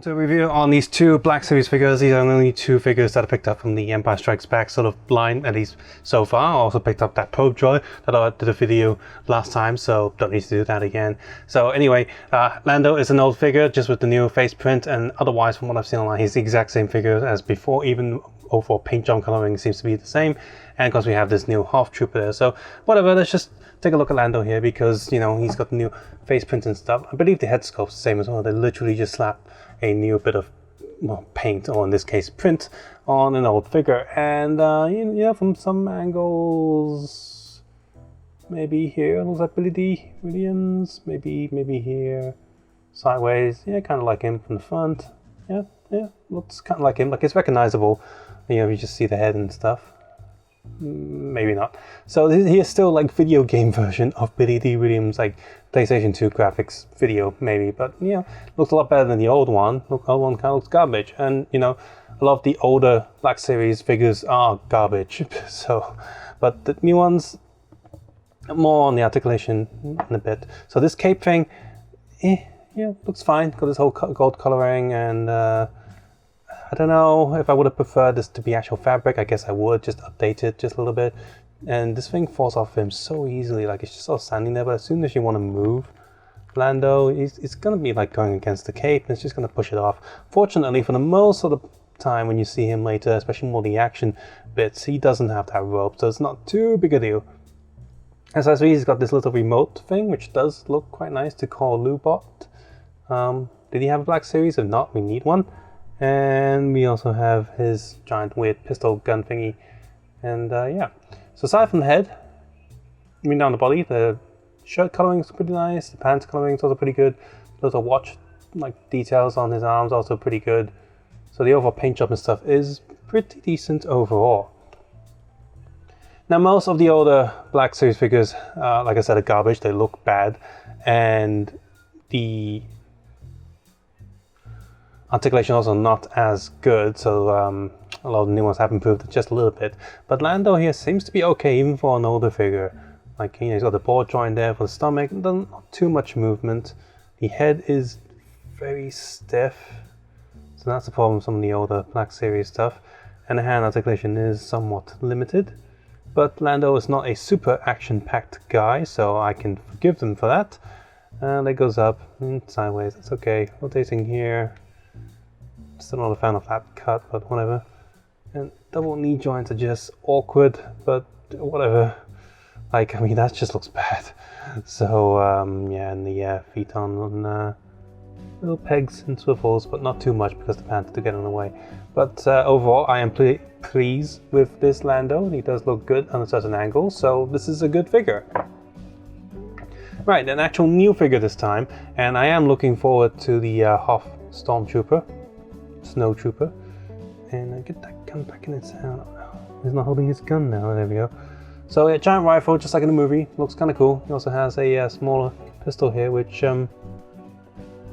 To review on these two Black Series figures. These are only two figures that I picked up from the Empire Strikes Back sort of line, at least so far. I also picked up that probe droid that I did a video last time, so don't need to do that again. So anyway, Lando is an old figure just with the new face print, and otherwise from what I've seen online he's the exact same figure as before. Even overall paint job coloring seems to be the same, and of course we have this new Hoth trooper there. So whatever, let's just take a look at Lando here, because you know he's got the new face print and stuff. I believe the head sculpt's the same as well. They literally just slap a new bit of paint, or in this case print, on an old figure. And yeah, from some angles, maybe here looks like Billy D. Williams, maybe here, sideways, yeah, kind of like him from the front. Yeah, looks kind of like him, like it's recognizable. You know, you just see the head and stuff. Maybe not. So here's still like video game version of Billy D. Williams, like PlayStation 2 graphics video maybe, but you know, looks a lot better than the old one. The old one kind of looks garbage, and you know, a lot of the older Black Series figures are garbage. So, but the new ones, more on the articulation in a bit. So this cape thing, yeah, looks fine. Got this whole gold coloring, and I don't know if I would have preferred this to be actual fabric. I guess I would just update it just a little bit. And this thing falls off him so easily, like it's just sort of standing there, but as soon as you want to move Lando, it's going to be like going against the cape, and it's just going to push it off. Fortunately, for the most of the time when you see him later, especially more the action bits, he doesn't have that rope, so it's not too big a deal. Accessories, he's got this little remote thing, which does look quite nice to call Lubot. Did he have a Black Series? If not, we need one. And we also have his giant weird pistol gun thingy. And yeah. So aside from the head, I mean down the body, the shirt coloring is pretty nice. The pants coloring is also pretty good. Little watch like details on his arms also pretty good. So the overall paint job and stuff is pretty decent overall. Now most of the older Black Series figures, like I said, are garbage. They look bad, and the articulation also not as good, so a lot of the new ones have improved just a little bit. But Lando here seems to be okay, even for an older figure. Like, you know, he's got the ball joint there for the stomach, not too much movement. The head is very stiff, so that's the problem with some of the older Black Series stuff. And the hand articulation is somewhat limited. But Lando is not a super action-packed guy, so I can forgive them for that. And it goes up and sideways, that's okay. Rotating here. Still not a fan of that cut, but whatever. And double knee joints are just awkward, but whatever. Like, I mean, that just looks bad. So, yeah, and the feet on little pegs and swivels, but not too much because the pants do get in the way. But overall, I am pleased with this Lando. He does look good on a certain angle, so this is a good figure. Right, an actual new figure this time, and I am looking forward to the Hoth Stormtrooper. Snow Trooper, and get that gun back in its hand. He's not holding his gun now. There we go. So a giant rifle, just like in the movie, looks kind of cool. He also has a smaller pistol here, which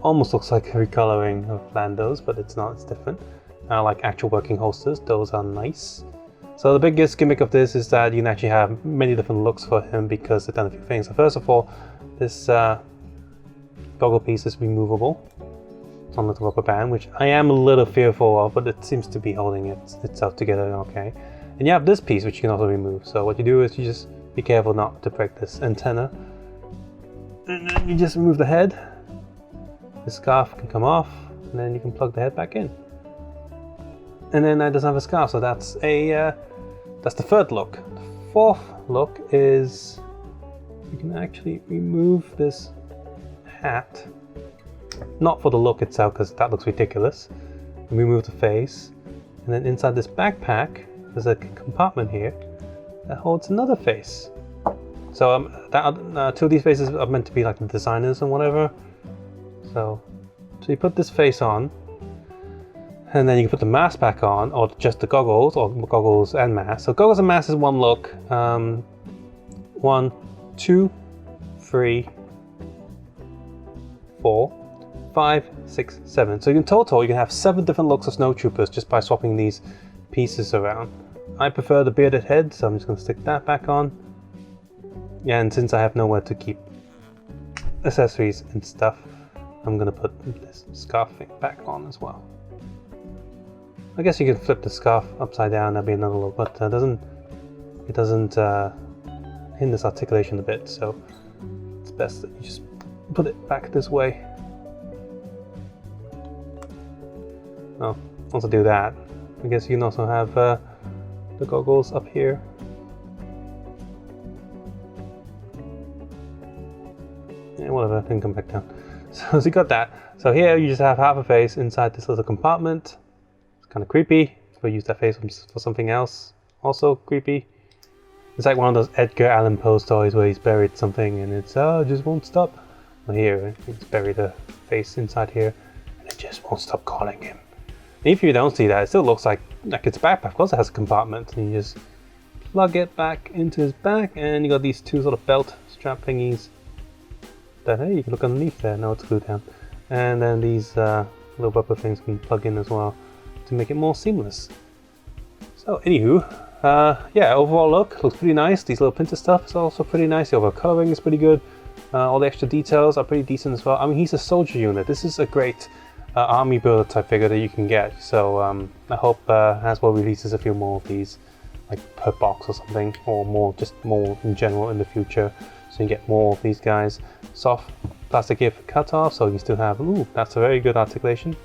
almost looks like a recoloring of Lando's, but it's not. It's different. Like actual working holsters, those are nice. So the biggest gimmick of this is that you can actually have many different looks for him, because they've done a few things. So first of all, this goggle piece is removable. On the rubber band, which I am a little fearful of, but it seems to be holding itself together okay. And you have this piece which you can also remove. So what you do is you just be careful not to break this antenna. And then you just remove the head. The scarf can come off, and then you can plug the head back in. And then it doesn't have a scarf, so that's the third look. The fourth look is you can actually remove this hat. Not for the look itself, because that looks ridiculous. Remove the face, and then inside this backpack there's a compartment here that holds another face. So two of these faces are meant to be like the designers and whatever. So you put this face on, and then you can put the mask back on, or just the goggles, or goggles and mask. So goggles and mask is one look. 1, 2, 3, 4, 5, 6, 7. So in total you can have 7 different looks of snowtroopers just by swapping these pieces around. I prefer the bearded head, so I'm just going to stick that back on. Yeah, and since I have nowhere to keep accessories and stuff, I'm gonna put this scarf thing back on as well. I guess you can flip the scarf upside down, that'd be another look, but it doesn't hinders articulation a bit, so it's best that you just put it back this way. Oh, once I do that, I guess you can also have the goggles up here. Yeah, whatever, I can come back down. So you got that. So here you just have half a face inside this little compartment. It's kind of creepy. We'll use that face for something else. Also creepy. It's like one of those Edgar Allan Poe stories where he's buried something and it's, oh, it just won't stop. Well, here, he's buried the face inside here and it just won't stop calling him. And if you don't see that, it still looks like it's a backpack. Of course it has a compartment. And you just plug it back into his back and you got these two sort of belt strap thingies. That, hey, you can look underneath there. No, it's glued down. And then these little rubber things can plug in as well to make it more seamless. So, anywho, yeah, overall looks pretty nice. These little printer stuff is also pretty nice. The overall coloring is pretty good. All the extra details are pretty decent as well. I mean, he's a soldier unit. This is a great army builder type figure that you can get. So I hope Hasbro releases a few more of these, like per box or something, or more, just more in general in the future. So you get more of these guys. Soft plastic here for cut off, so you still have, ooh, that's a very good articulation.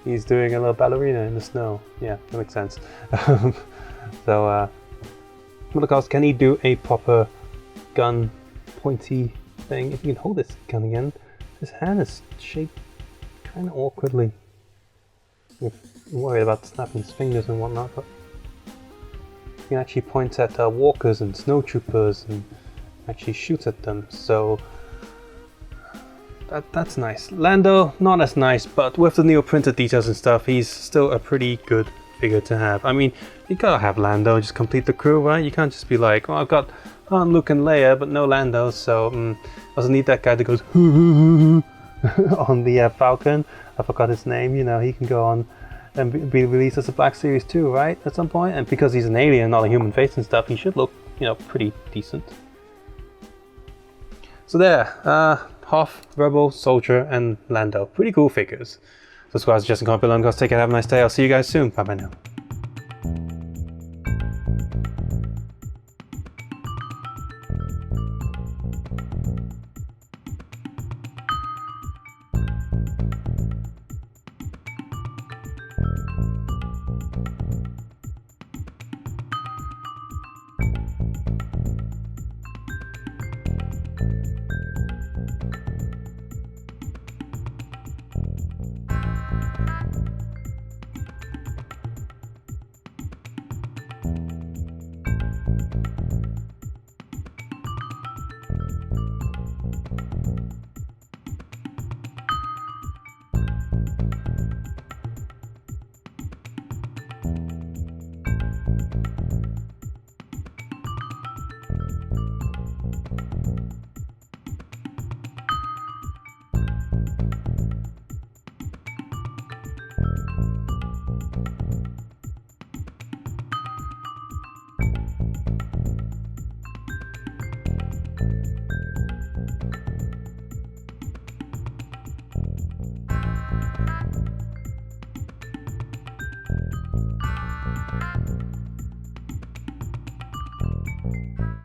He's doing a little ballerina in the snow. Yeah, that makes sense. So, what else? Can he do a proper gun pointy thing? If you can hold this gun again, his hand is shaped kind of awkwardly. I'm worried about snapping his fingers and whatnot, but you can actually point at walkers and snowtroopers and actually shoot at them. So that's nice. Lando, not as nice, but with the neo printed details and stuff, he's still a pretty good figure to have. I mean, you gotta have Lando and just complete the crew, right? You can't just be like, well, I've got Han, Luke and Leia, but no Lando, so I also need that guy that goes on the Falcon. I forgot his name. You know, he can go on and be released as a Black Series 2, right? At some point, and because he's an alien, not a human face and stuff, he should look, you know, pretty decent. So there, Hoth, Rebel, Soldier, and Lando. Pretty cool figures. So, guys, Justin Carpenter, take care, have a nice day. I'll see you guys soon. Bye bye now.